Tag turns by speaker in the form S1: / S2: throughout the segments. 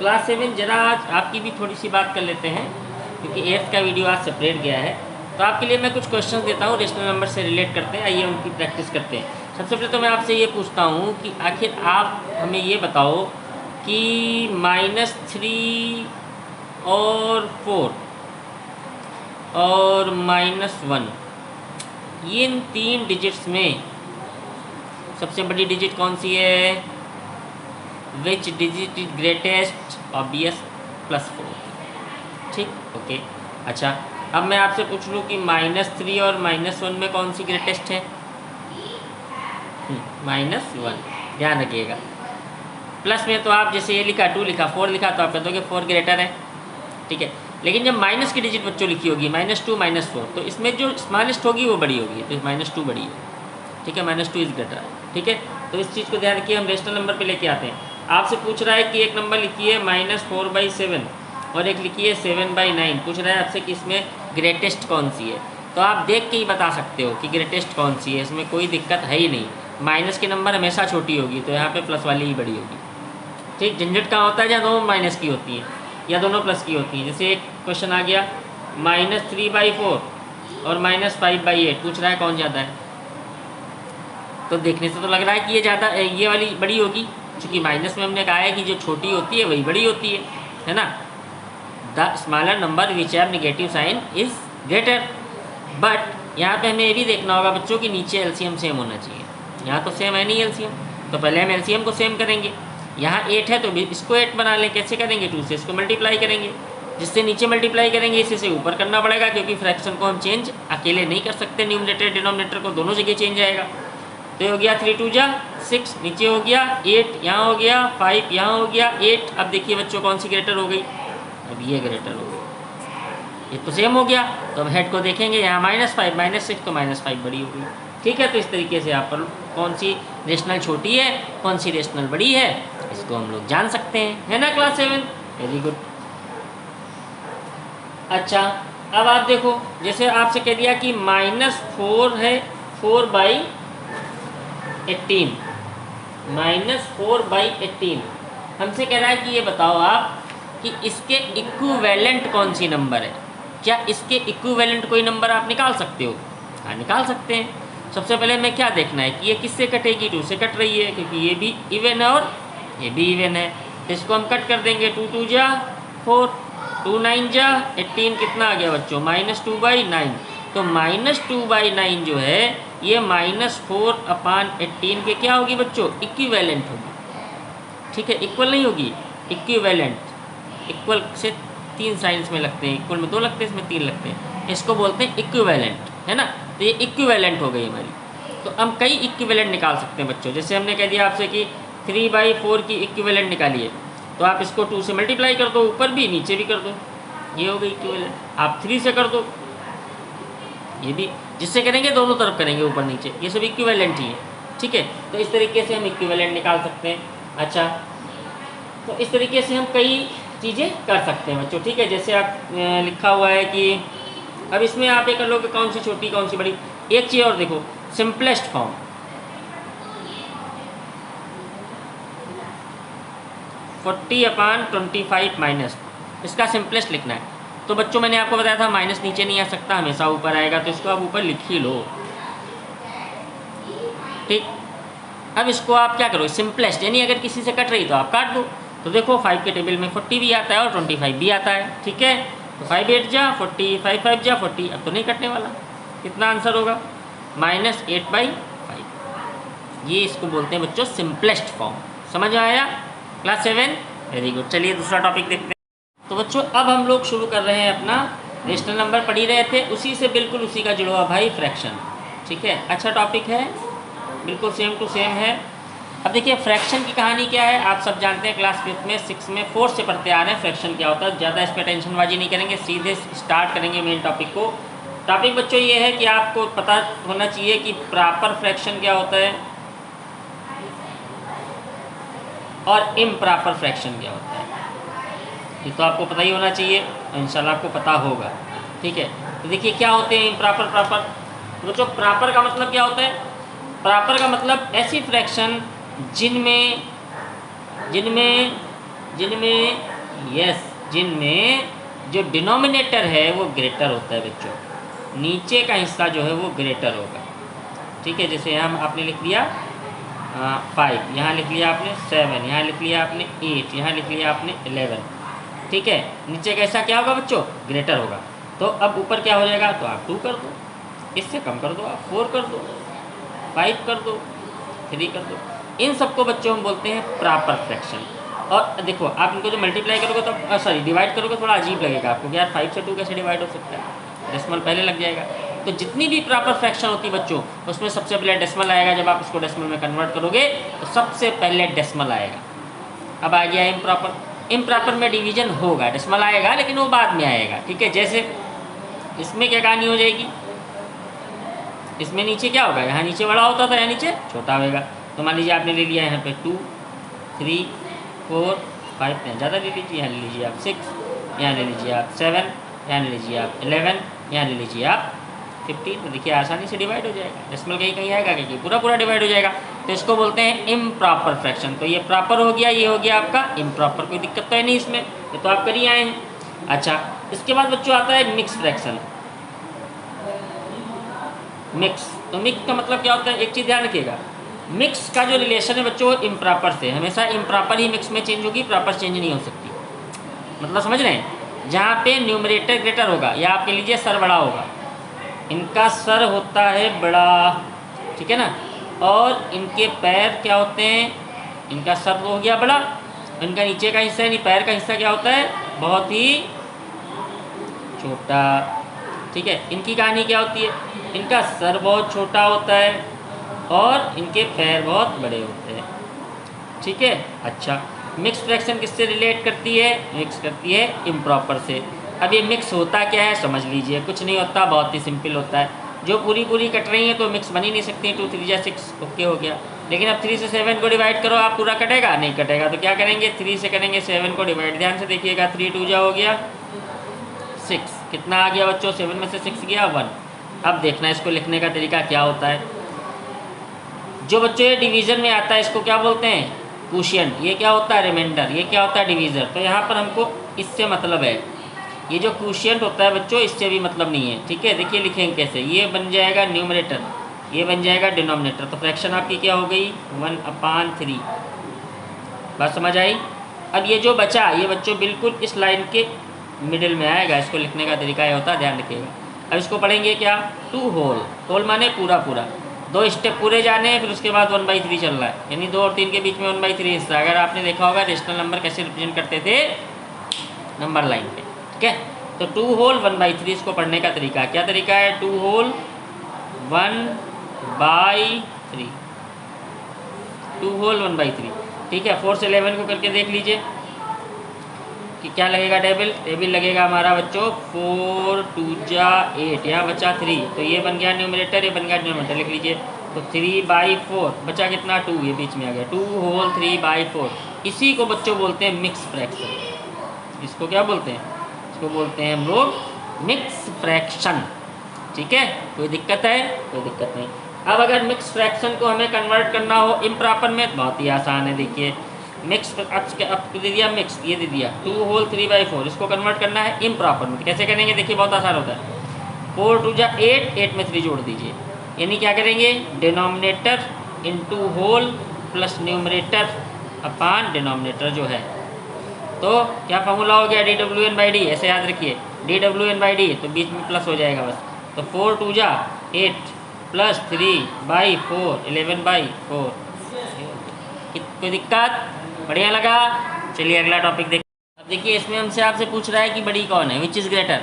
S1: Class 7 जरा आज आपकी भी थोड़ी सी बात कर लेते हैं, क्योंकि 8th का वीडियो आज सेपरेट गया है। तो आपके लिए मैं कुछ क्वेश्चन देता हूँ, रेशनल नंबर से रिलेट करते हैं, आइए उनकी प्रैक्टिस करते हैं। सबसे पहले तो मैं आपसे ये पूछता हूँ कि आखिर आप हमें ये बताओ कि -3 और 4 और -1 ये इन 3 डिजिट्स में सबसे बड़ी डिजिट कौन सी है? विच डिजिट इज ग्रेटेस्ट? ऑब्वियस +4। ठीक, ओके। अच्छा, अब मैं आपसे पूछ लूँ कि -3 और -1 में कौन सी ग्रेटेस्ट है? -1, ध्यान रखिएगा। प्लस में तो आप जैसे ये लिखा 2 लिखा 4 लिखा तो आप कह दोगे 4 ग्रेटर है, ठीक है। लेकिन जब माइनस की डिजिट बच्चों लिखी होगी -2 -4, तो इसमें जो स्मॉलेस्ट होगी वो बड़ी होगी, तो -2 बड़ी है, ठीक है। -2 इज ग्रेटर, ठीक है। तो इस चीज़ को ध्यान रखिए। हम रेशनल नंबर पे लेके आते हैं। आपसे पूछ रहा है कि एक नंबर लिखिए -4/7 और एक लिखिए 7/9। पूछ रहा है आपसे कि इसमें ग्रेटेस्ट कौन सी है। तो आप देख के ही बता सकते हो कि ग्रेटेस्ट कौन सी है, इसमें कोई दिक्कत है ही नहीं। माइनस के नंबर हमेशा छोटी होगी, तो यहाँ पे प्लस वाली ही बड़ी होगी, ठीक। झंझट कहाँ होता है? जहाँ दोनों माइनस की होती है या दोनों प्लस की होती हैं। जैसे एक क्वेश्चन आ गया -3/4 और -5/8, पूछ रहा है कौन ज़्यादा है। तो देखने से तो लग रहा है कि ये ज़्यादा, ये वाली बड़ी होगी, क्योंकि माइनस में हमने कहा है कि जो छोटी होती है वही बड़ी होती है ना। The smaller number which have negative sign is greater. But यहाँ पे हमें ये भी देखना होगा बच्चों कि नीचे एलसीएम सेम होना चाहिए। यहाँ तो सेम है नहीं एलसीएम, तो पहले हम एलसीएम को सेम करेंगे। यहाँ 8 है तो इसको 8 बना लें। कैसे करेंगे? 2 से इसको मल्टीप्लाई करेंगे, जिससे नीचे मल्टीप्लाई करेंगे इसी से ऊपर करना पड़ेगा, क्योंकि फ्रैक्शन को हम चेंज अकेले नहीं कर सकते। न्यूमरेटर डिनोमिनेटर को दोनों जगह चेंज आएगा। तो ये हो गया 3 2 6, नीचे हो गया 8, यहाँ हो गया 5, यहाँ हो गया 8। अब देखिए बच्चों कौन सी ग्रेटर हो गई? अब ये ग्रेटर हो गई, ये तो सेम हो गया। तो अब हेड को देखेंगे, यहाँ -5 -6, तो -5 बड़ी हो गई, ठीक है। तो इस तरीके से आप पर कौन सी रेशनल छोटी है, कौन सी रेशनल बड़ी है, इसको हम लोग जान सकते हैं, है ना क्लास 7? Very good. अच्छा, अब आप देखो, जैसे आपसे कह दिया कि -4 है 4/18, -4/18। हमसे कह रहा है कि ये बताओ आप कि इसके इक्विवेलेंट कौन सी नंबर है। क्या इसके इक्विवेलेंट कोई नंबर आप निकाल सकते हो? हाँ, निकाल सकते हैं। सबसे पहले हमें क्या देखना है कि ये किससे कटेगी? 2 से कट रही है, क्योंकि ये भी इवन है और ये भी इवन है। तो इसको हम कट कर देंगे। 2 2 4, 2 9 18, कितना आ गया बच्चों? -2/9। तो -2/9 जो है ये -4/18 के क्या होगी बच्चों? इक्विवेलेंट होगी, ठीक है। इक्वल नहीं होगी, इक्विवेलेंट। इक्वल से 3 साइंस में लगते हैं, इक्वल में 2 लगते हैं, इसमें 3 लगते हैं। इसको बोलते हैं इक्विवेलेंट, है ना। तो ये इक्विवेलेंट हो गई हमारी। तो हम कई इक्विवेलेंट निकाल सकते हैं बच्चों। जैसे हमने कह दिया आपसे कि 3/4 की इक्विवेलेंट निकालिए, तो आप इसको 2 से मल्टीप्लाई कर दो, ऊपर भी नीचे भी कर दो, ये हो गई इक्विवेलेंट। आप 3 से कर दो, ये भी, जिससे करेंगे दोनों तरफ करेंगे, ऊपर नीचे, ये सब इक्विवेलेंट ही है, ठीक है। तो इस तरीके से हम इक्विवेलेंट निकाल सकते हैं। अच्छा, तो इस तरीके से हम कई चीज़ें कर सकते हैं बच्चों, ठीक है। जैसे आप लिखा हुआ है कि अब इसमें आप ये कर लो कि कौन सी छोटी कौन सी बड़ी। एक चीज़ और देखो, सिंपलेस्ट फॉर्म 40/25 माइनस, इसका सिंपलेस्ट लिखना है। तो बच्चों मैंने आपको बताया था माइनस नीचे नहीं आ सकता, हमेशा ऊपर आएगा, तो इसको आप ऊपर लिख ही लो, ठीक। अब इसको आप क्या करो? सिंपलेस्ट, यानी अगर किसी से कट रही तो आप काट दो। तो देखो 5 के टेबल में 40 भी आता है और 25 भी आता है, ठीक है। तो 5 8 40, 5 5 40। अब तो नहीं कटने वाला, कितना आंसर होगा? -8/5। ये इसको बोलते हैं बच्चों सिंपलेस्ट फॉर्म। समझ में आया क्लास 7? Very good. चलिए दूसरा टॉपिक देखते हैं। तो बच्चों अब हम लोग शुरू कर रहे हैं अपना रेशनल नंबर। पढ़ ही रहे थे, उसी से बिल्कुल उसी का जुड़ा हुआ भाई फ्रैक्शन, ठीक है। अच्छा टॉपिक है, बिल्कुल सेम टू सेम है। अब देखिए फ्रैक्शन की कहानी क्या है, आप सब जानते हैं। क्लास 5 में 6 में 4 से पढ़ते आ रहे हैं फ्रैक्शन क्या होता है। ज़्यादा इस पर टेंशनबाजी नहीं करेंगे, सीधे स्टार्ट करेंगे मेन टॉपिक को। टॉपिक बच्चों ये है कि आपको पता होना चाहिए कि प्रॉपर फ्रैक्शन क्या होता है और इम्प्रॉपर फ्रैक्शन क्या होता है। ये तो आपको पता ही होना चाहिए, इंशाल्लाह आपको पता होगा, ठीक है। तो देखिए क्या होते हैं इम्प्रॉपर, प्रॉपर। बच्चों प्रॉपर का मतलब क्या होता है? प्रॉपर का मतलब ऐसी फ्रैक्शन जिनमें यस, जिनमें जो डिनोमिनेटर है वो ग्रेटर होता है बच्चों, नीचे का हिस्सा जो है वो ग्रेटर होगा। ठीक है, जैसे यहाँ आपने लिख दिया 5, यहाँ लिख लिया आपने 7, यहाँ लिख लिया आपने 8, यहाँ लिख लिया आपने 11। ठीक है, नीचे का हिस्सा क्या होगा बच्चों? ग्रेटर होगा। तो अब ऊपर क्या हो जाएगा? तो आप 2 कर दो, इससे कम कर दो, आप 4 कर दो, 5 कर दो, 3 कर दो। इन सबको बच्चों हम बोलते हैं प्रॉपर फ्रैक्शन। और देखो आप इनको जो मल्टीप्लाई करोगे तो सॉरी डिवाइड करोगे थोड़ा अजीब लगेगा आपको कि यार 5 से 2 कैसे डिवाइड हो सकता है, डेसिमल पहले लग जाएगा। तो जितनी भी प्रॉपर फ्रैक्शन होती है बच्चों, उसमें सबसे पहले डेसिमल आएगा। जब आप उसको डेसिमल में कन्वर्ट करोगे तो सबसे पहले डेसिमल आएगा। अब आ गया इम्प्रॉपर। इम्प्रॉपर में डिवीजन होगा, डेसिमल आएगा लेकिन वो बाद में आएगा। ठीक है, जैसे इसमें क्या कहानी हो जाएगी, इसमें नीचे क्या होगा, यहाँ नीचे बड़ा होता था, यहाँ नीचे छोटा होगा। तो मान लीजिए आपने ले लिया यहाँ पे 2, 3, 4, 5, ज़्यादा ले लीजिए, यहाँ ले लीजिए आप 6, यहाँ ले लीजिए आप 7, यहाँ ले लीजिए आप 11, यहाँ ले लीजिए आप 15। तो देखिए आसानी से डिवाइड हो जाएगा, डेसिमल कहीं कहीं आएगा क्योंकि पूरा पूरा डिवाइड हो जाएगा। तो इसको बोलते हैं इम्प्रॉपर फ्रैक्शन। तो ये प्रॉपर हो गया, ये हो गया आपका इम्प्रॉपर, कोई दिक्कत तो है नहीं इसमें, ये तो आप कर ही आए हैं। अच्छा, इसके बाद बच्चों आता है मिक्स फ्रैक्शन। मिक्स, तो मिक्स का मतलब क्या होता है, एक चीज़ ध्यान रखिएगा, मिक्स का जो रिलेशन है बच्चों इम्प्रॉपर से, हमेशा इम्प्रॉपर ही मिक्स में चेंज होगी, प्रॉपर चेंज नहीं हो सकती। मतलब समझ रहे हैं, जहाँ पे न्यूमरेटर ग्रेटर होगा, या आप कह लीजिए सर बड़ा होगा, इनका सर होता है बड़ा, ठीक है ना, और इनके पैर क्या होते हैं, इनका सर तो हो गया बड़ा, इनका नीचे का हिस्सा यानी पैर का हिस्सा क्या होता है, बहुत ही छोटा। ठीक है, इनकी कहानी क्या होती है, इनका सर बहुत छोटा होता है और इनके पैर बहुत बड़े होते हैं। ठीक है, अच्छा, मिक्स फ्रैक्शन किससे रिलेट करती है, मिक्स करती है इम्प्रॉपर से। अब ये मिक्स होता क्या है समझ लीजिए, कुछ नहीं होता, बहुत ही सिंपल होता है। जो पूरी पूरी कट रही है तो मिक्स बन ही नहीं सकती, 2 3 जा 6, ओके हो गया। लेकिन अब 3 से 7 को डिवाइड करो, आप पूरा कटेगा नहीं कटेगा, तो क्या करेंगे, 3 से करेंगे 7 को डिवाइड, ध्यान से देखिएगा, 3 2 जा हो गया 6, कितना आ गया बच्चों, 7 में से 6 गया 1। अब देखना इसको लिखने का तरीका क्या होता है। जो बच्चों ये डिवीज़न में आता है इसको क्या बोलते हैं, क्वोशिएंट। ये क्या होता है, रिमाइंडर। ये क्या होता है, डिवीज़र। तो यहाँ पर हमको इससे मतलब है, ये जो क्वोशिएंट होता है बच्चों इससे भी मतलब नहीं है। ठीक है, देखिए लिखेंगे कैसे, ये बन जाएगा न्यूमरेटर, ये बन जाएगा डिनोमिनेटर। तो फ्रैक्शन आपकी क्या हो गई, 1/3। बात समझ आई। अब ये जो बचा, ये बच्चों बिल्कुल इस लाइन के मिडिल में आएगा। इसको लिखने का तरीका ये होता है, ध्यान रखिएगा। अब इसको पढ़ेंगे क्या, 2 होल, होल माने पूरा पूरा, 2 स्टेप पूरे जाने हैं, फिर उसके बाद 1/3 चल रहा है, यानी 2 और 3 के बीच में 1/3 हिस्सा। अगर आपने देखा होगा रेशनल नंबर कैसे रिप्रेजेंट करते थे, नंबर लाइन पे। ठीक है, तो 2 होल 1/3 इसको पढ़ने का तरीका क्या तरीका है, 2 होल 1/3, 2 होल 1/3। ठीक है, 4 से 11 को करके देख लीजिए कि क्या लगेगा, टेबल लगेगा हमारा बच्चों 4 2 जा 8, यहाँ बचा 3, तो ये बन गया न्यूमरेटर, ये बन गया डिनोमिनेटर, लिख लीजिए। तो 3/4 बचा कितना, 2, ये बीच में आ गया, 2 होल 3/4। इसी को बच्चों बोलते हैं मिक्स फ्रैक्शन। इसको क्या बोलते हैं, इसको बोलते हैं हम लोग मिक्स फ्रैक्शन। ठीक है, कोई दिक्कत है, कोई दिक्कत नहीं। अब अगर मिक्स फ्रैक्शन को हमें कन्वर्ट करना हो इम्प्रॉपर में, बहुत ही आसान है। देखिए मिक्स अब दे दिया मिक्स, ये दे दिया 2 होल 3/4, इसको कन्वर्ट करना है इम्प्रॉपर में। कैसे करेंगे, देखिए बहुत आसान होता है, 4 2 जा 8, 8 में 3 जोड़ दीजिए, यानी क्या करेंगे, denominator into whole plus numerator upon denominator जो है। तो क्या फॉर्मूला हो गया, dWn/d, ऐसे याद रखिए, dWn/d, तो बीच में प्लस हो जाएगा बस। तो 4 2 जा 8 प्लस 3/4, 11/4। कोई दिक्कत, बढ़िया लगा। चलिए अगला टॉपिक देखिए। अब देखिए इसमें हमसे आपसे पूछ रहा है कि बड़ी कौन है, विच इज़ ग्रेटर।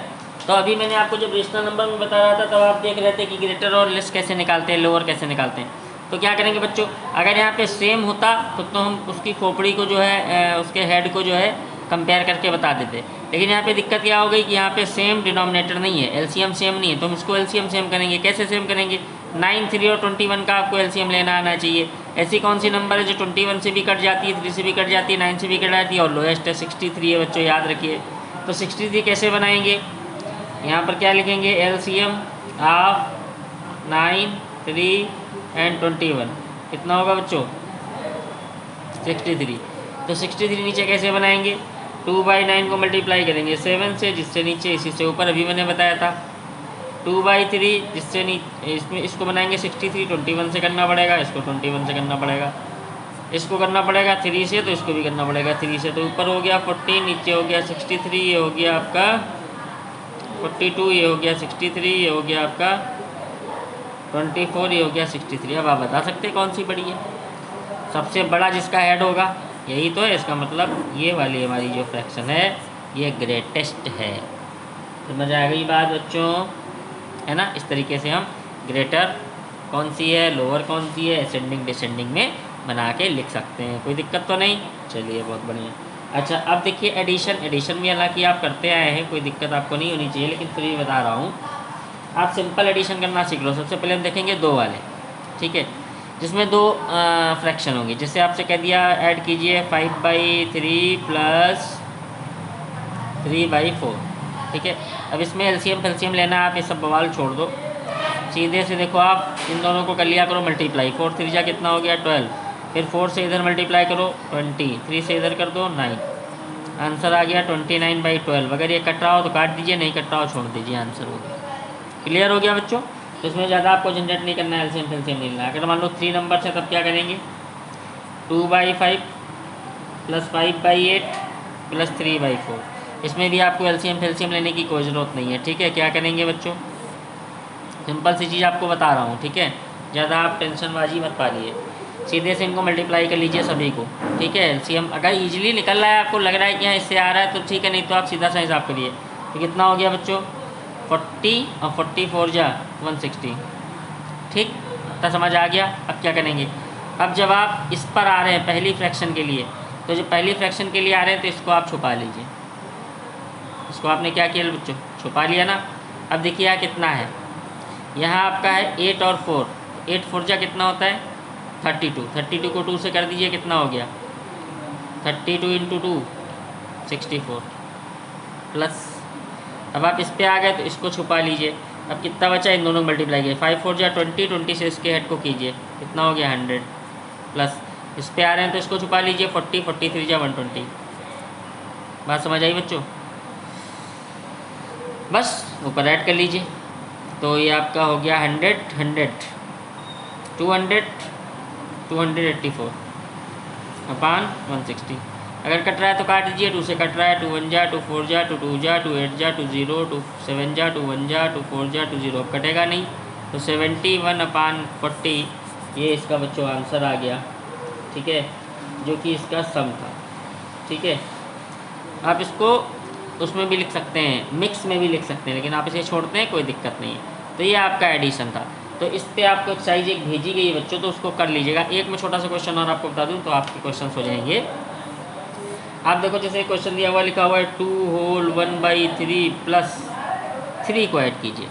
S1: तो अभी मैंने आपको जब रेशनल नंबर में बता रहा था तब आप देख रहे थे कि ग्रेटर और लेस कैसे निकालते हैं, लोअर कैसे निकालते हैं। तो क्या करेंगे बच्चों, अगर यहाँ पे सेम होता तो हम उसकी खोपड़ी को जो है उसके हेड को जो है कंपेयर करके बता देते। लेकिन यहाँ पे दिक्कत क्या हो गई कि यहाँ पे सेम डिनोमिनेटर नहीं है, एलसीएम सेम नहीं है, तो हम इसको एलसीएम सेम करेंगे। कैसे सेम करेंगे, 9 3 और 21 का आपको एलसीएम लेना आना चाहिए। ऐसी कौन सी नंबर है जो 21 से भी कट जाती है, 3 से भी कट जाती है, 9 से भी कट जाती है, और लोएस्ट है 63 है बच्चों, याद रखिए। तो 63 कैसे बनाएंगे, यहाँ पर क्या लिखेंगे, एलसीएम ऑफ 9 3 एंड 21 कितना होगा बच्चों, 63। तो 63 नीचे कैसे बनाएंगे, 2/9 को मल्टीप्लाई करेंगे 7 से, जिससे नीचे इसी से ऊपर अभी मैंने बताया था। 2/3 जिससे इसमें इसको बनाएंगे 63, 21 से करना पड़ेगा, इसको 21 से करना पड़ेगा, इसको करना पड़ेगा 3 से, तो इसको भी करना पड़ेगा 3 से। तो ऊपर हो गया 40, नीचे हो गया 63, ये हो गया आपका 42, ये हो गया 63, ये हो गया आपका 24, ये हो गया 63। अब आप बता सकते हैं कौन सी बड़ी है? सबसे बड़ा जिसका हेड होगा यही तो है, इसका मतलब ये वाली हमारी जो फ्रैक्शन है ये ग्रेटेस्ट है। समझ आ गई बात बच्चों, है ना? इस तरीके से हम ग्रेटर कौन सी है, लोअर कौन सी है, असेंडिंग डिसेंडिंग में बना के लिख सकते हैं। कोई दिक्कत तो नहीं? चलिए बहुत बढ़िया। अच्छा अब देखिए एडिशन भी हालांकि आप करते आए हैं, कोई दिक्कत आपको नहीं होनी चाहिए, लेकिन फिर भी बता रहा हूँ, आप सिंपल एडिशन करना सीख लो। सबसे पहले हम देखेंगे 2 वाले, ठीक है, जिसमें 2 फ्रैक्शन होंगे। जैसे आपसे कह दिया ऐड कीजिए 5/3 प्लस 3/4, ठीक है। अब इसमें एलसीएम फैल्सीयम लेना है, आप ये सब बवाल छोड़ दो, सीधे से देखो आप इन दोनों को कर लिया करो मल्टीप्लाई। 4 3 जा कितना हो गया 12, फिर 4 से इधर मल्टीप्लाई करो 20, 3 से इधर कर दो 9, आंसर आ गया 29/12। अगर ये कट रहा हो तो काट दीजिए, नहीं कट रहा हो छोड़ दीजिए, आंसर हो गया। क्लियर हो गया बच्चों? तो इसमें ज़्यादा आपको झंझट नहीं करना है, एलसीएम फैल्सीयम नहीं लेना। अगर मान लो 3 नंबर से तब क्या करेंगे 2/5 प्लस 5/8 प्लस 3/4। इसमें भी आपको एलसीएम फैल्सीयम लेने की कोई ज़रूरत नहीं है, ठीक है। क्या करेंगे बच्चों, सिंपल सी चीज़ आपको बता रहा हूँ, ठीक है, ज़्यादा आप टेंशनबाजी मत पालिए, सीधे से इनको मल्टीप्लाई कर लीजिए सभी को, ठीक है। एलसीएम अगर ईजिली निकल रहा है, आपको लग रहा है कि यहाँ इससे आ रहा है तो ठीक है, नहीं तो आप सीधा सा हिसाब करिए। तो कितना हो गया बच्चों 40 और 44 जा 160, ठीक, इतना समझ आ गया। अब क्या करेंगे, अब जब आप इस पर आ रहे हैं पहली फ्रैक्शन के लिए, तो जब पहली फ्रैक्शन के लिए आ रहे हैं तो इसको आप छुपा लीजिए। इसको आपने क्या किया बच्चों, छुपा लिया ना। अब देखिए यहाँ कितना है, यहाँ आपका है 8 और 4, 8 4 जा कितना होता है 32, 32 को 2 से कर दीजिए, कितना हो गया 32 × 2 64 प्लस। अब आप इस पे आ गए तो इसको छुपा लीजिए। अब कितना बचा, इन दोनों को मल्टीप्लाई कीजिए, 5 4 जा 20, 20 से इसके हेड को कीजिए, कितना हो गया 100 प्लस। इस पे आ रहे हैं तो इसको छुपा लीजिए, 40 43 जा 120। बात समझ आई बच्चों? बस ऊपर ऐड कर लीजिए, तो ये आपका हो गया 100 100 200 284 अपान 160। अगर कट रहा है तो काट दीजिए, 2 से कट रहा है, 2 1 जा 2 4 जा 2 2 जा 2 8 जा 2 0 2 7 जा 2 1 जा 2 4 जा 2 0, अब कटेगा नहीं, तो 71/40 ये इसका बच्चों आंसर आ गया, ठीक है, जो कि इसका सम था, ठीक है। आप इसको उसमें भी लिख सकते हैं, मिक्स में भी लिख सकते हैं, लेकिन आप इसे छोड़ते हैं कोई दिक्कत नहीं है। तो ये आपका एडिशन था। तो इस पे आपको एक्सरसाइज एक भेजी गई है बच्चों, तो उसको कर लीजिएगा। एक में छोटा सा क्वेश्चन और आपको बता दूं तो आपके क्वेश्चन हो जाएंगे। आप देखो जैसे क्वेश्चन दिया हुआ लिखा हुआ है 2 होल 1/3 प्लस 3 को ऐड कीजिए।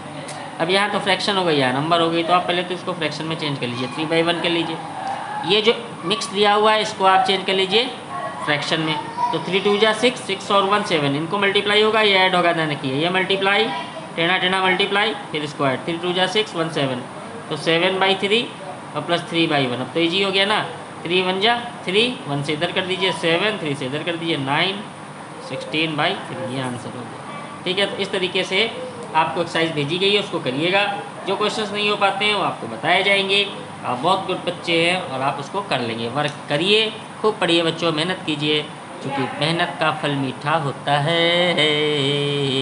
S1: अब यहाँ तो फ्रैक्शन हो गई, यहाँ नंबर हो गई, तो आप पहले तो इसको फ्रैक्शन में चेंज कर लीजिए, 3/1 कर लीजिए। ये जो मिक्स दिया हुआ है इसको आप चेंज कर लीजिए फ्रैक्शन में, तो 3 2 जा 6, 6 और 1 7, इनको मल्टीप्लाई होगा, ये ऐड होगा, ध्यान रखिए, ये मल्टीप्लाई टेढ़ा टेढ़ा मल्टीप्लाई, फिर इसको ऐड, 3 2 जा 6 1 7, तो 7/3 और प्लस 3/1। अब तो ईजी हो गया ना, 3 1 जा 3, 1 से इधर कर दीजिए 7, 3 से इधर कर दीजिए 9, 16/3, ये आंसर हो गया, ठीक है। तो इस तरीके से आपको एक्सरसाइज भेजी गई है, उसको करिएगा। जो क्वेश्चंस नहीं हो पाते हैं वो आपको बताए जाएंगे। आप बहुत गुड बच्चे हैं और आप उसको कर लेंगे। वर्क करिए, खूब पढ़िए बच्चों, मेहनत कीजिए, क्योंकि मेहनत का फल मीठा होता है।